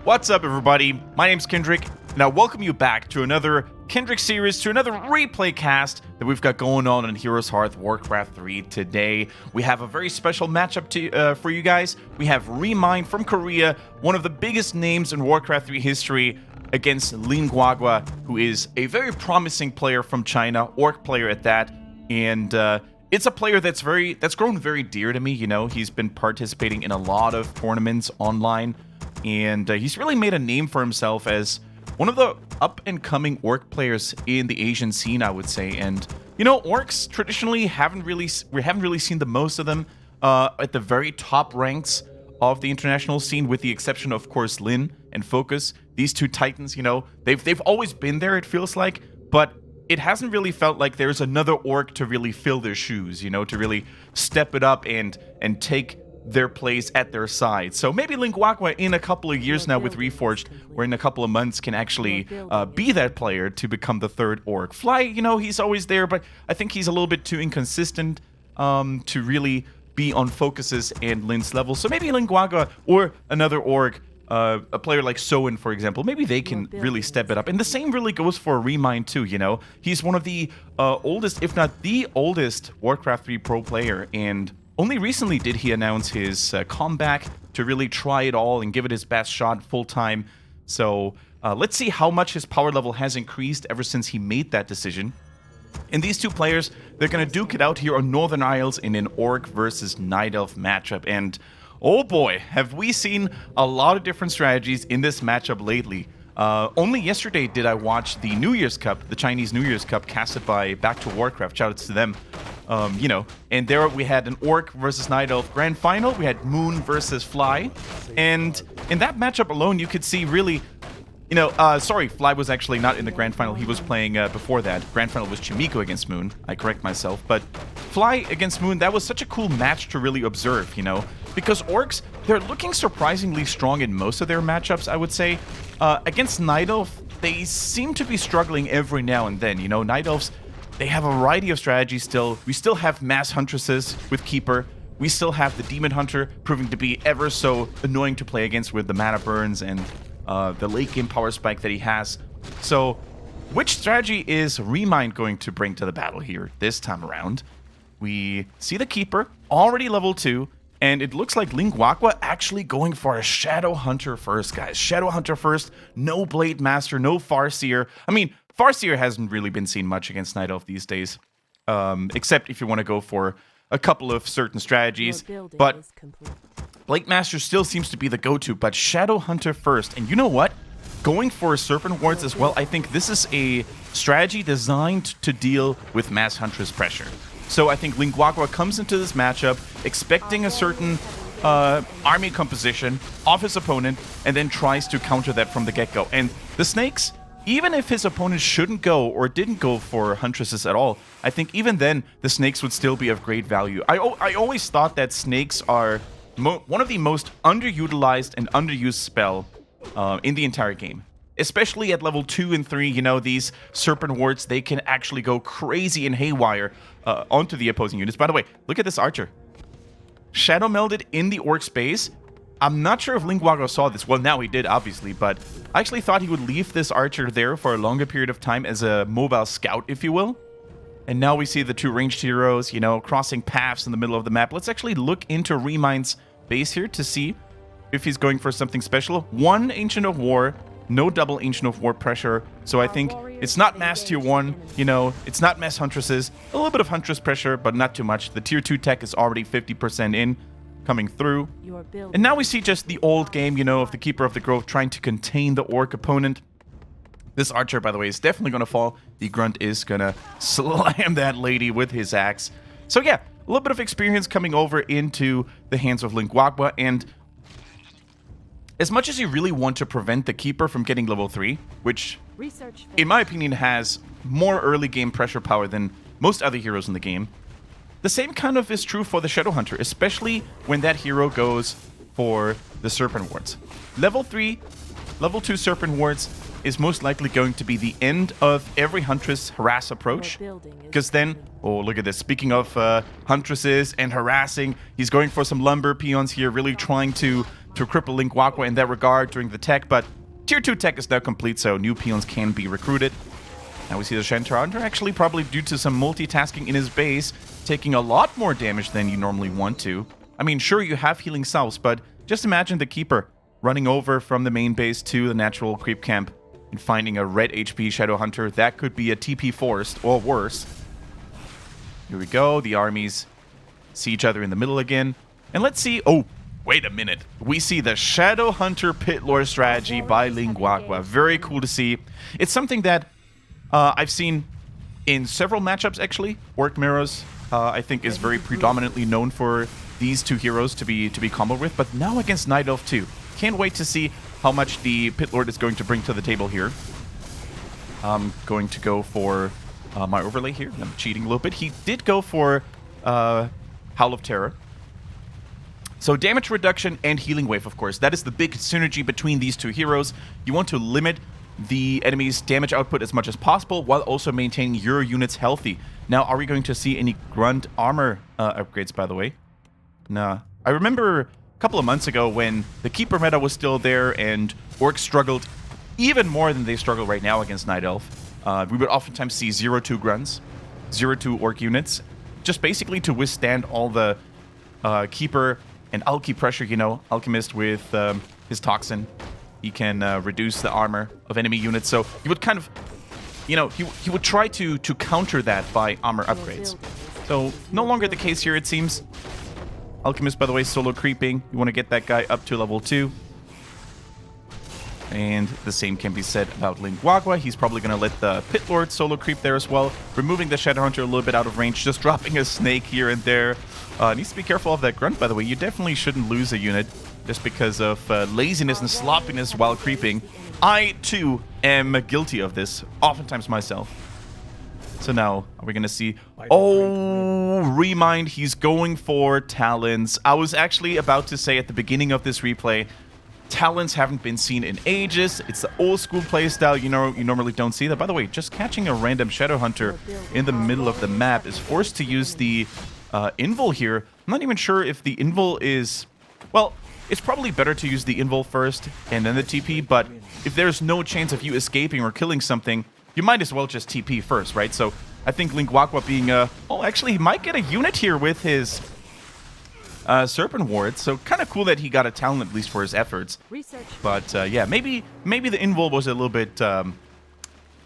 What's up, everybody? My name's Kendric, and I welcome you back to another Kendric Series, to another replay cast that we've got going on in Heroes Hearth Warcraft 3 today. We have a very special matchup for you guys. We have ReMinD from Korea, one of the biggest names in Warcraft 3 history, against LinGuaGua, who is a very promising player from China, orc player at that, and it's a player that's grown very dear to me. You know, he's been participating in a lot of tournaments online, and he's really made a name for himself as one of the up-and-coming orc players in the Asian scene, I would say. And you know, orcs traditionally we haven't really seen the most of them at the very top ranks of the international scene, with the exception of course Lin and Focus. These two titans, you know, they've always been there, it feels like, but it hasn't really felt like there's another orc to really fill their shoes, you know, to really step it up and take their place at their side. So maybe LinGuaGua in a couple of years now with Reforged, or in a couple of months, can actually be that player to become the third orc. Fly, you know, he's always there, but I think he's a little bit too inconsistent to really be on Focus's and Lin's level. So maybe LinGuaGua or another orc, a player like Soen, for example, maybe they can really step it up. And the same really goes for ReMinD too, you know. He's one of the oldest, if not the oldest, Warcraft 3 pro player, and only recently did he announce his comeback to really try it all and give it his best shot full time. So let's see how much his power level has increased ever since he made that decision. And these two players, they're going to duke it out here on Northern Isles in an Orc versus Night Elf matchup. And oh boy, have we seen a lot of different strategies in this matchup lately. Only yesterday did I watch the New Year's Cup, the Chinese New Year's Cup, casted by Back to Warcraft. Shoutouts to them. You know, and there we had an Orc versus Night Elf grand final. We had Moon versus Fly. And in that matchup alone, you could see really, you know, sorry, Fly was actually not in the grand final. He was playing before that. Grand final was Chimiko against Moon. I correct myself. But Fly against Moon, that was such a cool match to really observe, you know, because orcs, they're looking surprisingly strong in most of their matchups, I would say. Against Night Elf, they seem to be struggling every now and then. You know, Night Elves, they have a variety of strategies still. We still have Mass Huntresses with Keeper. We still have the Demon Hunter, proving to be ever so annoying to play against with the mana burns and the late game power spike that he has. So, which strategy is ReMinD going to bring to the battle here this time around? We see the Keeper, already level 2, and it looks like LinGuaGua actually going for a Shadow Hunter first, guys. Shadow Hunter first, no Blade Master, no Farseer. I mean, Farseer hasn't really been seen much against Night Elf these days, except if you want to go for a couple of certain strategies. But Blade Master still seems to be the go-to, but Shadow Hunter first. And you know what? Going for Serpent Wards as well, I think this is a strategy designed to deal with Mass Huntress pressure. So I think LinGuaGua comes into this matchup expecting a certain army composition of his opponent, and then tries to counter that from the get-go. And the Snakes, even if his opponent shouldn't go or didn't go for Huntresses at all, I think even then the Snakes would still be of great value. I always thought that Snakes are one of the most underutilized and underused spell in the entire game. Especially at level 2 and 3, you know, these Serpent Wards, they can actually go crazy and haywire onto the opposing units. By the way, look at this Archer. Shadow melded in the Orc space. I'm not sure if LinGuaGua saw this. Well, now he did, obviously, but I actually thought he would leave this Archer there for a longer period of time as a mobile scout, if you will. And now we see the two ranged heroes, you know, crossing paths in the middle of the map. Let's actually look into ReMinD's base here to see if he's going for something special. One Ancient of War, no double Ancient of War pressure. So I think it's not Mass Tier 1, you know, it's not Mass Huntresses. A little bit of Huntress pressure, but not too much. The Tier 2 tech is already 50% in, coming through. And now we see just the old game, you know, of the Keeper of the Grove trying to contain the Orc opponent. This Archer, by the way, is definitely going to fall. The Grunt is going to slam that lady with his axe. So yeah, a little bit of experience coming over into the hands of LinGuaGua, and as much as you really want to prevent the Keeper from getting level 3, which, in my opinion, has more early game pressure power than most other heroes in the game, the same kind of is true for the Shadow Hunter, especially when that hero goes for the Serpent Wards. Level 3, level 2 Serpent Wards is most likely going to be the end of every Huntress harass approach, because then, oh, look at this. Speaking of Huntresses and harassing, he's going for some lumber peons here, really trying to cripple LinGuaGua in that regard during the tech, but Tier 2 tech is now complete, so new peons can be recruited. Now we see the Shantar Hunter, actually probably due to some multitasking in his base, taking a lot more damage than you normally want to. I mean, sure, you have healing salves, but just imagine the Keeper running over from the main base to the natural creep camp and finding a red HP Shadow Hunter. That could be a TP forced, or worse. Here we go, the armies see each other in the middle again. And let's see... Oh, wait a minute. We see the Shadow Hunter Pit Lord strategy by LinGuaGua. Very cool to see. It's something that I've seen in several matchups, actually. Orc Mirrors, I think, is very predominantly known for these two heroes to be comboed with. But now against Night Elf too. Can't wait to see how much the Pit Lord is going to bring to the table here. I'm going to go for my overlay here. I'm cheating a little bit. He did go for Howl of Terror. So damage reduction and healing wave, of course. That is the big synergy between these two heroes. You want to limit the enemy's damage output as much as possible while also maintaining your units healthy. Now, are we going to see any grunt armor upgrades, by the way? Nah. I remember a couple of months ago when the Keeper meta was still there and Orcs struggled even more than they struggle right now against Night Elf. We would oftentimes see 0-2 grunts, 0-2 Orc units, just basically to withstand all the Keeper and Alki pressure, you know, Alchemist with his Toxin. He can reduce the armor of enemy units. So he would kind of, you know, he would try to counter that by armor upgrades. So no longer the case here, it seems. Alchemist, by the way, solo creeping. You want to get that guy up to level 2. And the same can be said about LinGuaGua. He's probably going to let the Pit Lord solo creep there as well. Removing the Shadow Hunter a little bit out of range. Just dropping a snake here and there. Needs to be careful of that grunt, by the way. You definitely shouldn't lose a unit just because of laziness and sloppiness while creeping. I, too, am guilty of this. Oftentimes myself. So now, are we going to see... Oh, ReMinD. He's going for Talons. I was actually about to say at the beginning of this replay... Talons haven't been seen in ages. It's the old school playstyle, you know, you normally don't see that. By the way, just catching a random Shadow Hunter in the middle of the map is forced to use the invul here. I'm not even sure if the invul is... Well, it's probably better to use the invul first and then the TP, but if there's no chance of you escaping or killing something, you might as well just TP first, right? So I think LinGuaGua being a... Oh, actually, he might get a unit here with his... Serpent Ward, so kind of cool that he got a talent at least for his efforts. But yeah, maybe the invul was a little bit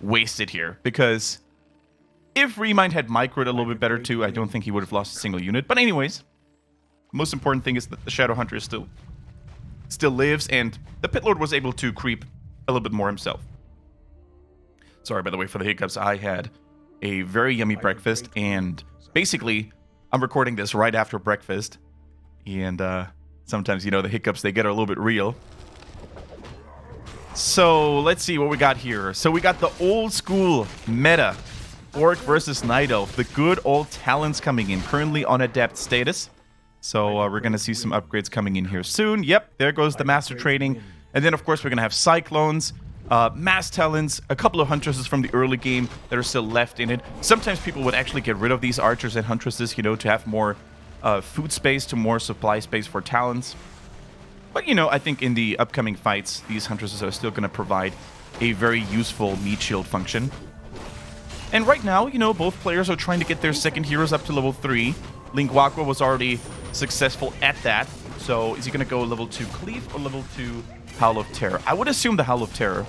wasted here, because if ReMinD had microed a little bit better too, I don't think he would have lost a single unit. But anyways, most important thing is that the Shadow Hunter is still lives, and the Pit Lord was able to creep a little bit more himself. Sorry, by the way, for the hiccups. I had a very yummy breakfast, and basically, I'm recording this right after breakfast. And sometimes, you know, the hiccups, they get a little bit real. So let's see what we got here. So we got the old school meta, Orc versus Night Elf. The good old Talons coming in, currently on Adept status. So we're going to see some upgrades coming in here soon. Yep, there goes the Master Training. And then, of course, we're going to have Cyclones, Mass Talons, a couple of Huntresses from the early game that are still left in it. Sometimes people would actually get rid of these Archers and Huntresses, you know, to have more... food space to more supply space for Talons. But, you know, I think in the upcoming fights, these Huntresses are still going to provide a very useful meat shield function. And right now, you know, both players are trying to get their second heroes up to level 3. LinGuaGua was already successful at that. So is he going to go level 2 Cleave or level 2 Howl of Terror? I would assume the Howl of Terror.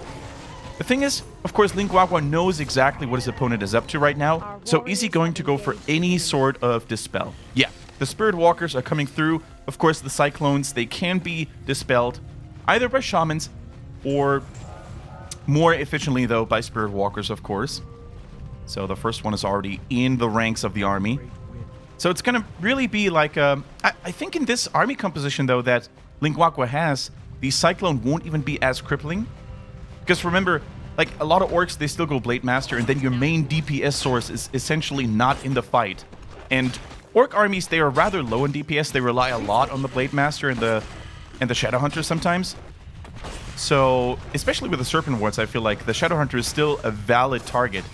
The thing is, of course, LinGuaGua knows exactly what his opponent is up to right now. So is he going to go for any sort of Dispel? Yeah. The Spirit Walkers are coming through. Of course, the Cyclones, they can be dispelled either by Shamans or more efficiently, though, by Spirit Walkers, of course. So the first one is already in the ranks of the army. So it's going to really be like... I think in this army composition, though, that LinGuaGua has, the Cyclone won't even be as crippling. Because remember, like, a lot of Orcs, they still go Blade Master, and then your main DPS source is essentially not in the fight. And... Orc armies, they are rather low in DPS. They rely a lot on the Blade Master and the Shadow Hunter sometimes. So, especially with the Serpent Wards, I feel like the Shadow Hunter is still a valid target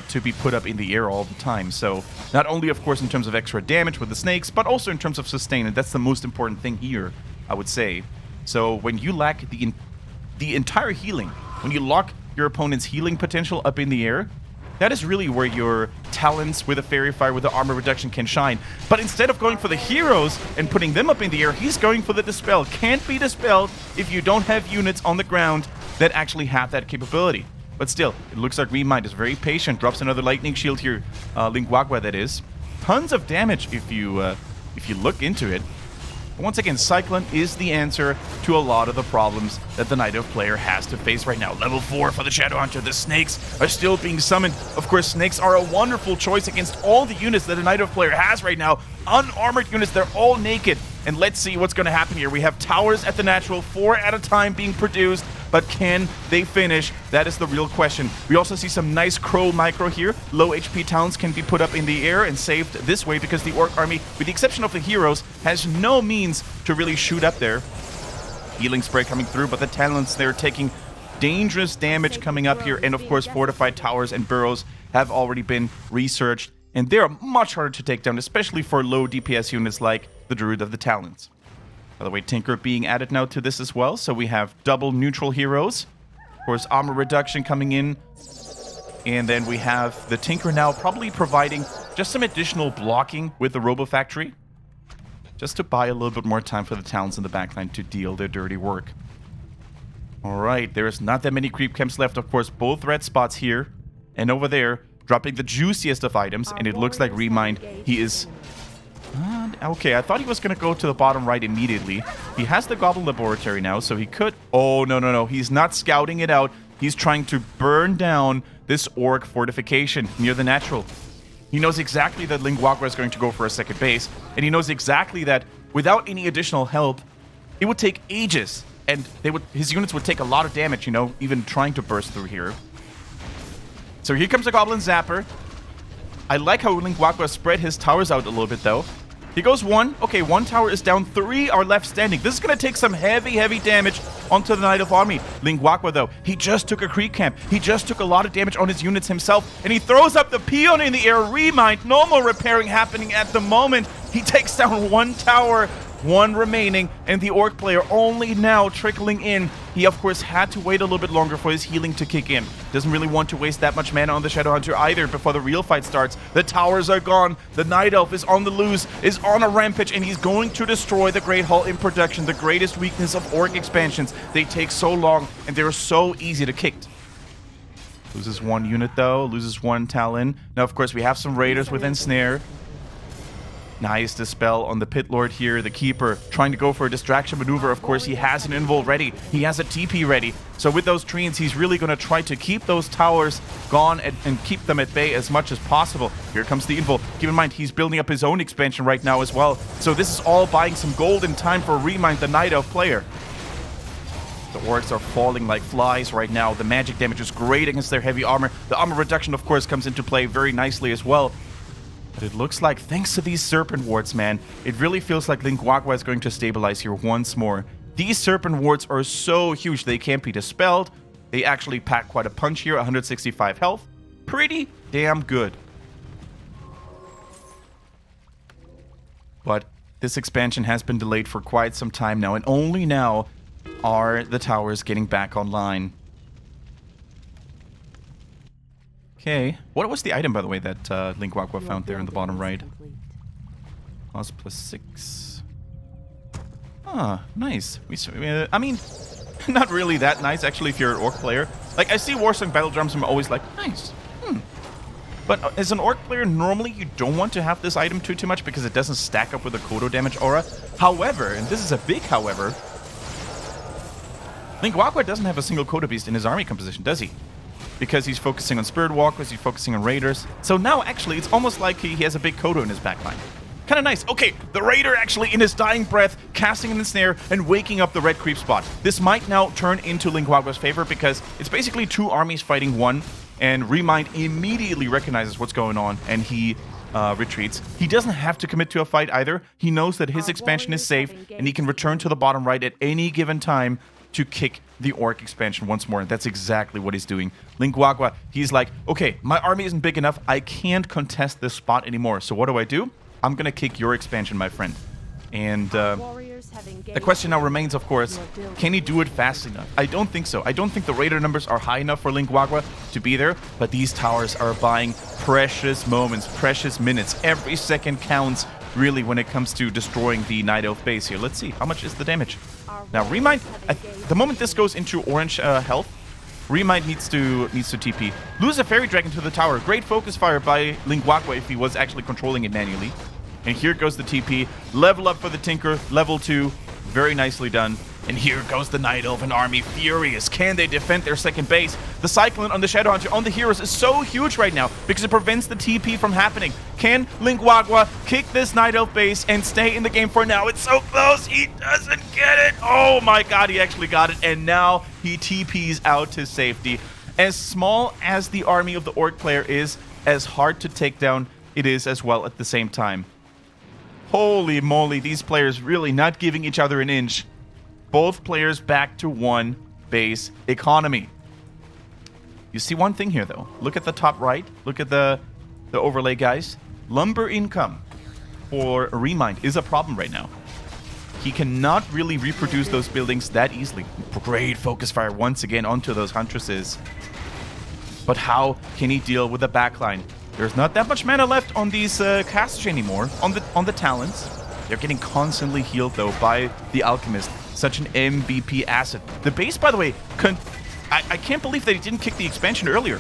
to be put up in the air all the time. So, not only, of course, in terms of extra damage with the snakes, but also in terms of sustain. And that's the most important thing here, I would say. So when you lack the entire healing, when you lock your opponent's healing potential up in the air, that is really where your talents with a Fairy Fire, with the armor reduction can shine. But instead of going for the heroes and putting them up in the air, he's going for the Dispel. Can't be dispelled if you don't have units on the ground that actually have that capability. But still, it looks like ReMinD is very patient. Drops another lightning shield here. LinGuaGua, that is. Tons of damage if you look into it. But once again, Cyclone is the answer to a lot of the problems that the Night Elf player has to face right now. Level 4 for the Shadowhunter. The snakes are still being summoned. Of course, snakes are a wonderful choice against all the units that the Night Elf player has right now. Unarmored units, they're all naked. And let's see what's going to happen here. We have towers at the natural, 4 at a time being produced. But can they finish? That is the real question. We also see some nice Crow micro here. Low HP talents can be put up in the air and saved this way because the Orc army, with the exception of the heroes, has no means to really shoot up there. Healing spray coming through, but the talents, they're taking dangerous damage coming up here. And of course, fortified towers and burrows have already been researched. And they're much harder to take down, especially for low DPS units like the Druid of the Talents. By the way, Tinker being added now to this as well, so we have double neutral heroes. Of course, armor reduction coming in. And then we have the Tinker now probably providing just some additional blocking with the Robo Factory, just to buy a little bit more time for the Talents in the backline to deal their dirty work. Alright, there's not that many creep camps left. Of course, both red spots here and over there, dropping the juiciest of items. And it looks like ReMinD, he is... okay, I thought he was going to go to the bottom right immediately. He has the Goblin Laboratory now, so he could... Oh, no. He's not scouting it out. He's trying to burn down this Orc fortification near the natural. He knows exactly that LinGuaGua is going to go for a second base, and he knows exactly that without any additional help, it would take ages, and his units would take a lot of damage, you know, even trying to burst through here. So here comes the Goblin Zapper. I like how LinGuaGua spread his towers out a little bit, though. He goes 1. Okay, 1 tower is down. 3 are left standing. This is going to take some heavy damage onto the Night Elf army. LinGuaGua, though, he just took a creep camp. He just took a lot of damage on his units himself. And he throws up the peon in the air. ReMinD, no more repairing happening at the moment. He takes down 1 tower. 1 remaining, and the Orc player only now trickling in. He, of course, had to wait a little bit longer for his healing to kick in. Doesn't really want to waste that much mana on the Shadowhunter either before the real fight starts. The towers are gone. The Night Elf is on the loose, is on a rampage, and he's going to destroy the Great Hall in production. The greatest weakness of Orc expansions. They take so long, and they're so easy to kick. Loses 1 unit, though. Loses 1 Talon. Now, of course, we have some Raiders with Ensnare. Nice Dispel on the Pit Lord here. The Keeper trying to go for a distraction maneuver. Of course, he has an Invul ready. He has a TP ready. So with those Treants, he's really going to try to keep those towers gone and keep them at bay as much as possible. Here comes the Invul. Keep in mind, he's building up his own expansion right now as well. So this is all buying some golden time for ReMinD, the Night Elf player. The Orcs are falling like flies right now. The magic damage is great against their heavy armor. The armor reduction, of course, comes into play very nicely as well. But it looks like, thanks to these Serpent Wards, man, it really feels like LinGuaGua is going to stabilize here once more. These Serpent Wards are so huge, they can't be dispelled. They actually pack quite a punch here, 165 health. Pretty damn good. But this expansion has been delayed for quite some time now, and only now are the towers getting back online. Okay. What was the item, by the way, that LinGuaGua found there in the bottom right? Cost +6. Ah, nice. I mean, not really that nice, actually, if you're an Orc player. Like, I see Warsong Battle Drums, I'm always like, nice. But as an Orc player, normally you don't want to have this item too much because it doesn't stack up with the Kodo damage aura. However, and this is a big however, LinGuaGua doesn't have a single Kodo Beast in his army composition, does he? Because he's focusing on Spirit Walkers, he's focusing on Raiders. So now, actually, it's almost like he has a big Kodo in his backline. Kind of nice. Okay, the Raider actually, in his dying breath, casting an Ensnare and waking up the red creep spot. This might now turn into LinGuaGua's favor because it's basically 2 armies fighting 1, and ReMinD immediately recognizes what's going on, and he retreats. He doesn't have to commit to a fight either. He knows that his expansion is safe, and he can return to the bottom right at any given time to kick the Orc expansion once more, and that's exactly what he's doing. LinGuaGua, he's like, okay, my army isn't big enough, I can't contest this spot anymore, so what do? I'm gonna kick your expansion, my friend. And The question now remains, of course, can he do it fast enough? I don't think so. I don't think the raider numbers are high enough for LinGuaGua to be there, but these towers are buying precious moments, precious minutes. Every second counts, really, when it comes to destroying the Night Elf base here. Let's see, how much is the damage? Now, ReMinD, the moment this goes into orange health, ReMinD needs to TP. Lose a Fairy Dragon to the tower. Great focus fire by LinGuaGua if he was actually controlling it manually. And here goes the TP. Level up for the Tinker. Level 2. Very nicely done. And here goes the Night Elven army. Furious. Can they defend their second base? The Cyclone on the Shadowhunter on the heroes is so huge right now because it prevents the TP from happening. Can LinGuaGua kick this Night Elf base and stay in the game for now? It's so close. He doesn't get it. Oh my god, he actually got it. And now he TPs out to safety. As small as the army of the Orc player is, as hard to take down it is as well at the same time. Holy moly, these players really not giving each other an inch. Both players back to one base economy. You see one thing here, though. Look at the top right. Look at the overlay, guys. Lumber income for ReMinD is a problem right now. He cannot really reproduce those buildings that easily. Great focus fire once again onto those Huntresses. But how can he deal with the backline? There's not that much mana left on these casters anymore, on the talents. They're getting constantly healed, though, by the Alchemist. Such an MVP asset. The base, by the way, I can't believe that he didn't kick the expansion earlier.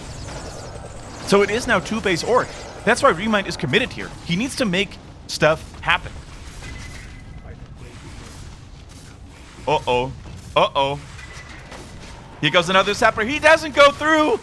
So it is now 2-base Orc. That's why ReMinD is committed here. He needs to make stuff happen. Uh-oh. Uh-oh. Here goes another Sapper. He doesn't go through!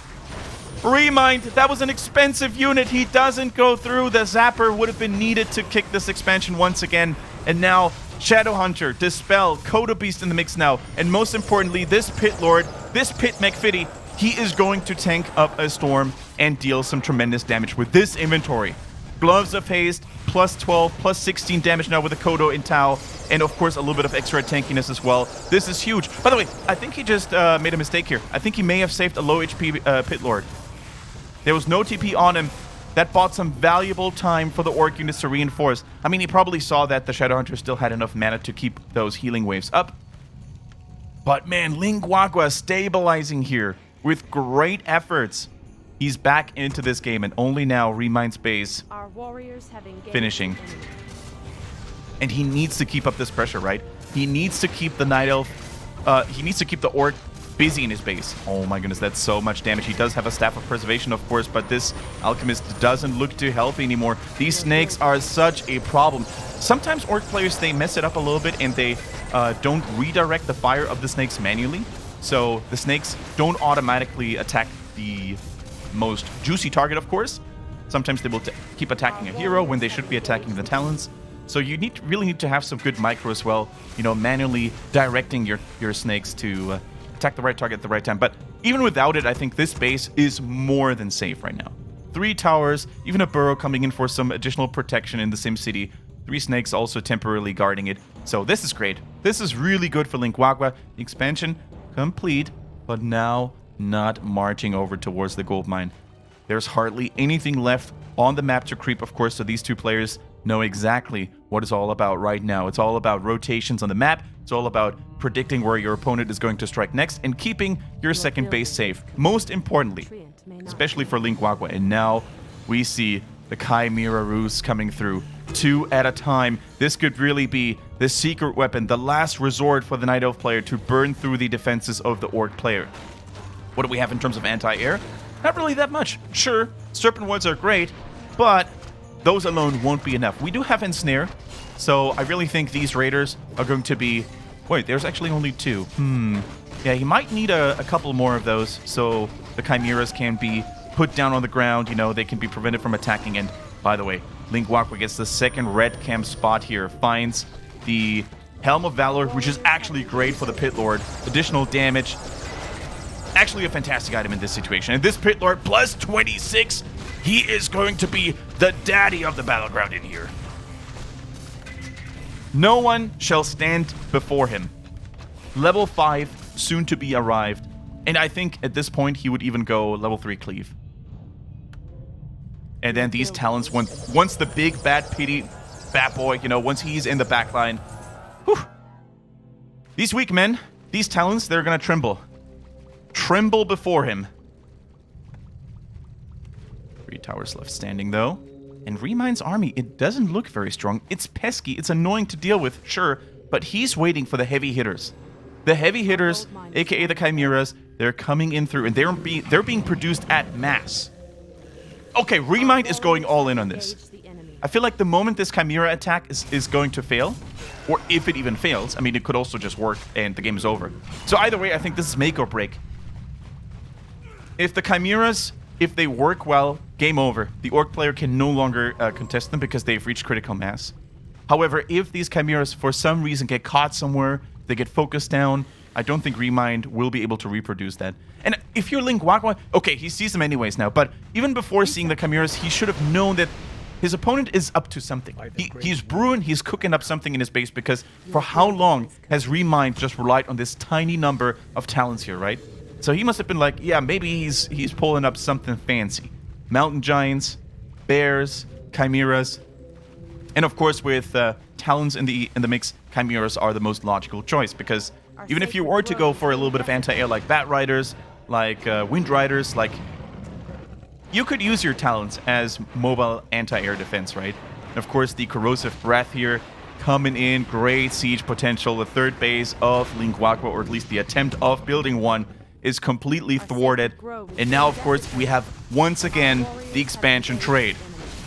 ReMinD, that was an expensive unit. He doesn't go through. The Zapper would have been needed to kick this expansion once again. And now, Shadowhunter, Dispel, Coda Beast in the mix now. And most importantly, this Pit Lord, this Pit McFitty, he is going to tank up a Storm and deal some tremendous damage with this inventory. Gloves of Haste, plus 12, plus 16 damage now with the Kodo in Tau. And of course, a little bit of extra tankiness as well. This is huge. By the way, I think he just made a mistake here. I think he may have saved a low HP Pit Lord. There was no TP on him. That bought some valuable time for the Orc units to reinforce. I mean, he probably saw that the Shadowhunter still had enough mana to keep those healing waves up. But man, LinGuaGua stabilizing here with great efforts. He's back into this game, and only now ReMinD's base finishing. And he needs to keep up this pressure, right? He needs to keep the Night Elf, he needs to keep the Orc busy in his base. Oh my goodness, that's so much damage. He does have a Staff of Preservation, of course, but this Alchemist doesn't look too healthy anymore. These snakes are such a problem. Sometimes Orc players, they mess it up a little bit and they don't redirect the fire of the snakes manually. So the snakes don't automatically attack the most juicy target, of course. Sometimes they will keep attacking a hero when they should be attacking the talents. So you really need to have some good micro as well, you know, manually directing your snakes to attack the right target at the right time. But even without it, I think this base is more than safe right now. 3 towers, even a burrow coming in for some additional protection in the SimCity. 3 snakes also temporarily guarding it. So this is great. This is really good for LinGuaGua. The expansion complete, but now not marching over towards the gold mine. There's hardly anything left on the map to creep, of course, so these two players know exactly what it's all about right now. It's all about rotations on the map. It's all about predicting where your opponent is going to strike next and keeping your second base safe. Most importantly, especially for LinGuaGua. And now we see the Chimera Ruse coming through 2 at a time. This could really be the secret weapon, the last resort for the Night Elf player to burn through the defenses of the Orc player. What do we have in terms of anti-air? Not really that much. Sure, Serpent Woods are great, but those alone won't be enough. We do have Ensnare, so I really think these Raiders are going to be... Wait, there's actually only 2. Yeah, he might need a couple more of those, so the Chimeras can be put down on the ground, you know, they can be prevented from attacking. And by the way, LinGuaGua gets the second red camp spot here, finds the Helm of Valor, which is actually great for the Pit Lord. Additional damage. Actually a fantastic item in this situation. And this Pit Lord plus 26, he is going to be the daddy of the battleground in here. No one shall stand before him. Level 5, soon to be arrived. And I think at this point he would even go level 3 cleave. And then these talents, once the big bad pity fat boy, you know, once he's in the backline, whew, These weak men, these talents, they're gonna tremble. Tremble before him. 3 towers left standing, though. And ReMind's army, it doesn't look very strong. It's pesky, it's annoying to deal with, sure, but he's waiting for the heavy hitters. The heavy hitters, aka the Chimeras, they're coming in through, and they're being produced at mass. Okay, ReMind is going all in on this. I feel like the moment this Chimera attack is going to fail, or if it even fails, I mean, it could also just work and the game is over. So either way, I think this is make or break. If the Chimeras, if they work well, game over. The Orc player can no longer contest them because they've reached critical mass. However, if these Chimeras for some reason get caught somewhere, they get focused down, I don't think ReMind will be able to reproduce that. And if you're LinGuaGua, okay, he sees them anyways now, but even before seeing the Chimeras, he should have known that his opponent is up to something. He's brewing, he's cooking up something in his base, because for how long has ReMind just relied on this tiny number of talents here, right? So he must have been like, yeah, maybe he's pulling up something fancy. Mountain giants, bears, chimeras, and of course with talents in the mix, chimeras are the most logical choice, because even if you were to go for a little bit of anti-air like bat riders, like wind riders, like you could use your talents as mobile anti-air defense, right? And of course the corrosive breath here coming in, great siege potential. The third base of LinGuaGua, or at least the attempt of building one, is completely thwarted. And now, of course, we have once again the expansion trade.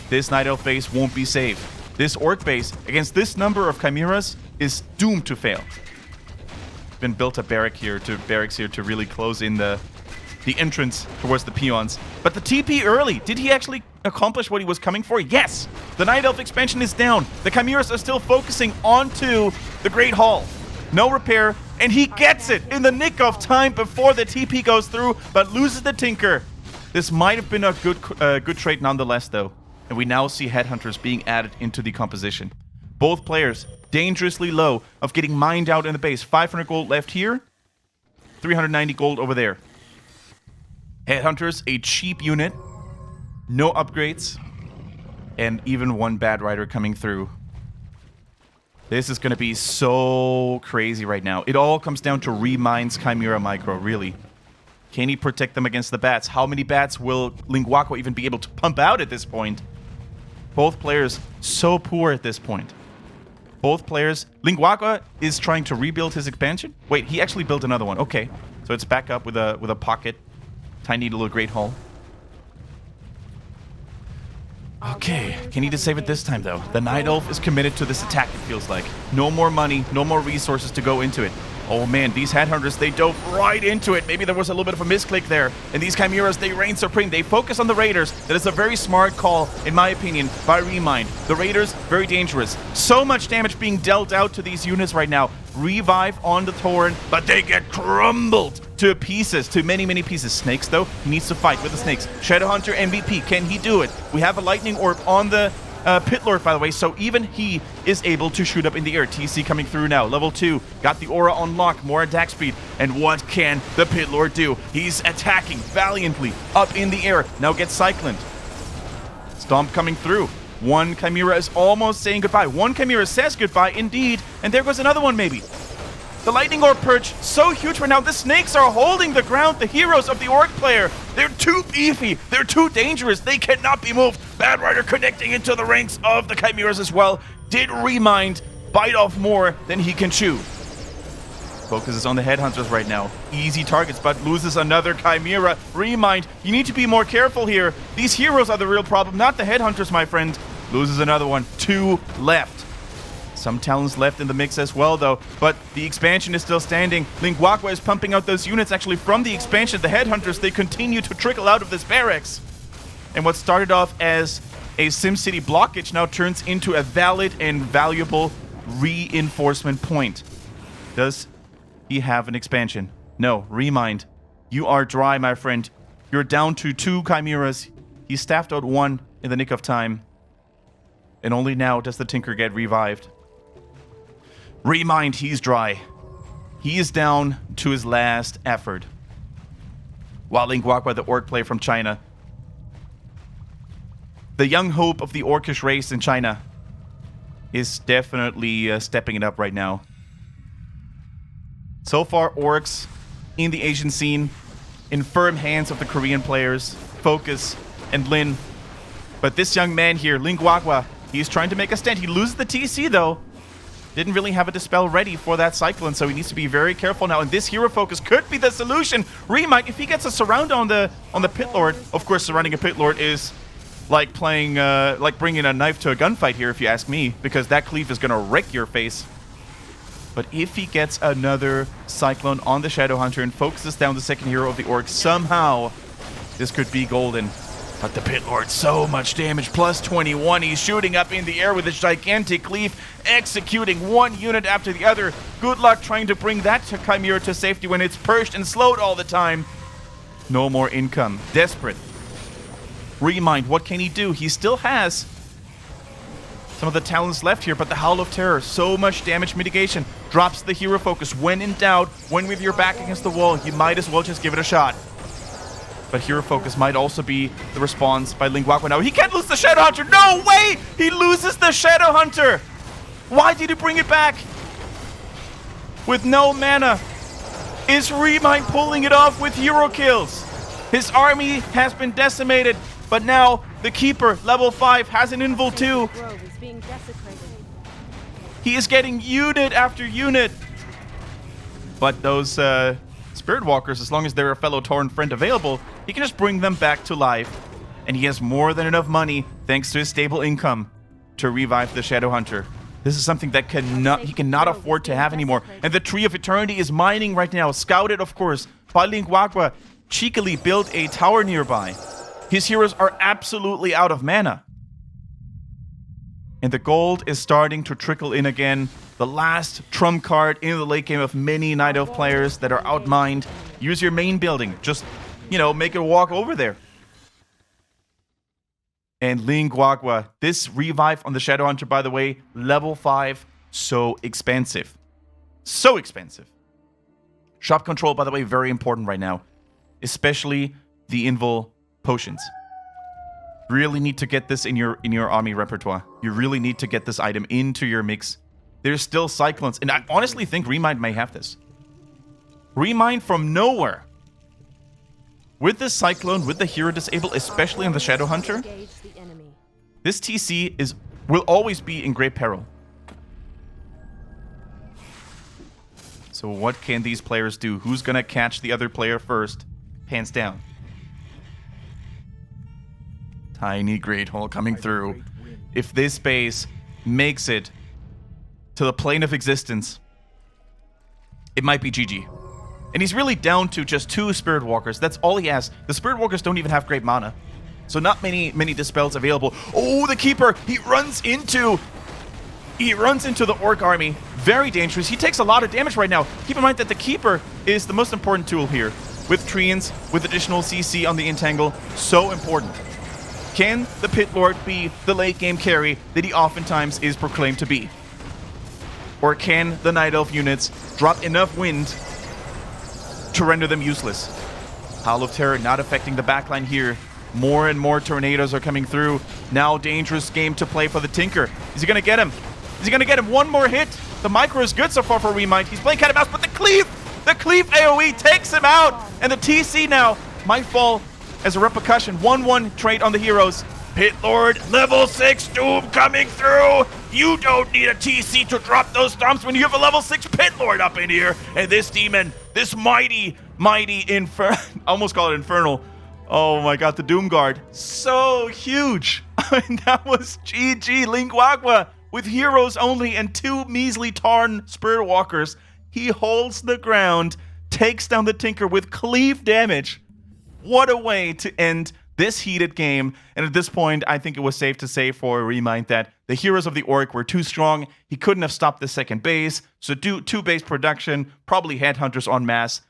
This Night Elf base won't be safe. This Orc base, against this number of Chimeras, is doomed to fail. Been built a barracks here to really close in the entrance towards the peons. But the TP early, did he actually accomplish what he was coming for? Yes! The Night Elf expansion is down. The Chimeras are still focusing onto the Great Hall. No repair, and he gets it in the nick of time before the TP goes through, but loses the Tinker. This might have been a good trade nonetheless, though. And we now see Headhunters being added into the composition. Both players dangerously low of getting mined out in the base. 500 gold left here, 390 gold over there. Headhunters, a cheap unit, no upgrades, and even one bad rider coming through. This is going to be so crazy right now. It all comes down to ReMind's Chimera Micro, really. Can he protect them against the bats? How many bats will LinGuaGua even be able to pump out at this point? Both players so poor at this point. Both players. LinGuaGua is trying to rebuild his expansion. Wait, he actually built another one. Okay, so it's back up with a pocket. Tiny little Great Hall. Okay, can he just save it this time, though? The Night Elf is committed to this attack, it feels like. No more money, no more resources to go into it. Oh man, these Headhunters, they dove right into it. Maybe there was a little bit of a misclick there. And these Chimeras, they reign supreme. They focus on the Raiders. That is a very smart call, in my opinion, by ReMind. The Raiders, very dangerous. So much damage being dealt out to these units right now. Revive on the Tauren, but they get crumbled to pieces, to many, many pieces. Snakes, though, he needs to fight with the Snakes. Shadowhunter MVP, can he do it? We have a Lightning Orb on the Pit Lord, by the way, so even he is able to shoot up in the air. TC coming through now. Level 2. Got the aura on lock. More attack speed. And what can the Pit Lord do? He's attacking valiantly up in the air. Now gets cycloned. Stomp coming through. One Chimera is almost saying goodbye. One Chimera says goodbye, indeed. And there goes another one, maybe. The Lightning Orb perch, so huge right now. The Snakes are holding the ground. The heroes of the Orc player. They're too beefy. They're too dangerous. They cannot be moved. Bad Rider connecting into the ranks of the Chimeras as well. Did ReMind bite off more than he can chew. Focuses on the Headhunters right now. Easy targets, but loses another Chimera. ReMind, you need to be more careful here. These heroes are the real problem, not the Headhunters, my friend. Loses another one. 2 left. Some talents left in the mix as well, though, but the expansion is still standing. LinGuaGua is pumping out those units actually from the expansion. The Headhunters, they continue to trickle out of this barracks. And what started off as a SimCity blockage now turns into a valid and valuable reinforcement point. Does he have an expansion? No. ReMind, you are dry, my friend. You're down to 2 Chimeras. He staffed out 1 in the nick of time. And only now does the Tinker get revived. ReMind, he's dry. He is down to his last effort. While LinGuaGua, the Orc player from China, the young hope of the Orcish race in China, is definitely stepping it up right now. So far, orcs in the Asian scene, in firm hands of the Korean players, Focus and Lin. But this young man here, LinGuaGua, he's trying to make a stand. He loses the TC, though. Didn't really have a Dispel ready for that Cyclone, so he needs to be very careful now. And this Hero Focus could be the solution. ReMinD, if he gets a surround on the Pit Lord, of course, surrounding a Pit Lord is like playing, like bringing a knife to a gunfight here, if you ask me, because that cleave is gonna wreck your face. But if he gets another Cyclone on the Shadowhunter and focuses down the second hero of the Orc, somehow this could be golden. But the Pit Lord, so much damage, plus 21. He's shooting up in the air with his gigantic cleave, executing one unit after the other. Good luck trying to bring that Chimera to safety when it's perched and slowed all the time. No more income. Desperate. ReMinD, what can he do? He still has some of the talents left here, but the Howl of Terror, so much damage mitigation. Drops the Hero Focus. When in doubt, when with your back against the wall, you might as well just give it a shot. But Hero Focus might also be the response by LinGuaGua. Now, he can't lose the Shadowhunter. No way! He loses the Shadowhunter. Why did he bring it back? With no mana. Is ReMinD pulling it off with hero kills? His army has been decimated, but now the Keeper, level 5, has an invul too. He is getting unit after unit. But those Spirit Walkers, as long as they're a fellow Tauren friend available, he can just bring them back to life. And he has more than enough money, thanks to his stable income, to revive the Shadowhunter. This is something that he cannot afford to have anymore. And the Tree of Eternity is mining right now, scouted, of course, by LinGuaGua. Cheekily built a tower nearby. His heroes are absolutely out of mana. And the gold is starting to trickle in again. The last trump card in the late game of many Night Elf players that are outmined. Use your main building. Just, you know, make it walk over there. And LinGuaGua, this revive on the Shadowhunter, by the way, level 5, so expensive. So expensive. Shop control, by the way, very important right now. Especially the invul potions. Really need to get this in your army repertoire. You really need to get this item into your mix. There's still Cyclones, and I honestly think ReMinD may have this. ReMinD from nowhere. With this Cyclone, with the hero disabled, especially on the Shadowhunter, this TC will always be in great peril. So what can these players do? Who's gonna catch the other player first? Hands down. Tiny Great Hole coming through. If this base makes it to the plane of existence, it might be GG. And he's really down to just 2 Spirit Walkers. That's all he has. The Spirit Walkers don't even have great mana. So not many dispels available. Oh, the Keeper! He runs into the Orc army. Very dangerous. He takes a lot of damage right now. Keep in mind that the Keeper is the most important tool here. With Treants, with additional CC on the Entangle, so important. Can the Pit Lord be the late game carry that he oftentimes is proclaimed to be? Or can the Night Elf units drop enough wind to render them useless? Howl of Terror not affecting the backline here. More and more tornadoes are coming through. Now dangerous game to play for the Tinker. Is he gonna get him? Is he gonna get him? One more hit. The micro is good so far for ReMinD. He's playing cat and mouse, but the cleave AoE takes him out. And the TC now might fall as a repercussion. 1-1 trade on the heroes. Pit Lord, level 6 Doom coming through. You don't need a TC to drop those stomps when you have a level 6 Pit Lord up in here. And this demon, this mighty almost call it Infernal. Oh my god, the Doom Guard. So huge. And that was GG. LinGuaGua with heroes only and 2 measly Tarn Spirit Walkers. He holds the ground, takes down the Tinker with cleave damage. What a way to end this heated game. And at this point, I think it was safe to say for ReMinD that the heroes of the Orc were too strong. He couldn't have stopped the second base. So 2 base production, probably headhunters en masse.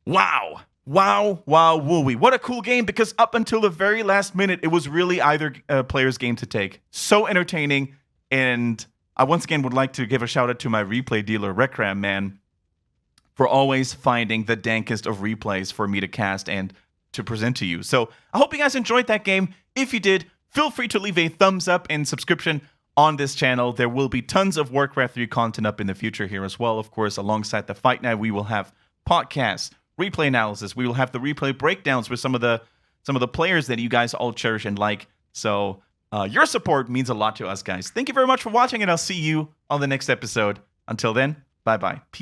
Wow. Wow, wooey. What a cool game, because up until the very last minute, it was really either player's game to take. So entertaining. And I once again would like to give a shout out to my replay dealer, Rekram, man, for always finding the dankest of replays for me to cast and to present to you. So I hope you guys enjoyed that game. If you did, feel free to leave a thumbs up and subscription on this channel. There will be tons of Warcraft 3 content up in the future here as well. Of course, alongside the Fight Night, we will have podcasts, replay analysis. We will have the replay breakdowns with some of the players that you guys all cherish and like. So your support means a lot to us, guys. Thank you very much for watching, and I'll see you on the next episode. Until then, bye-bye. Peace.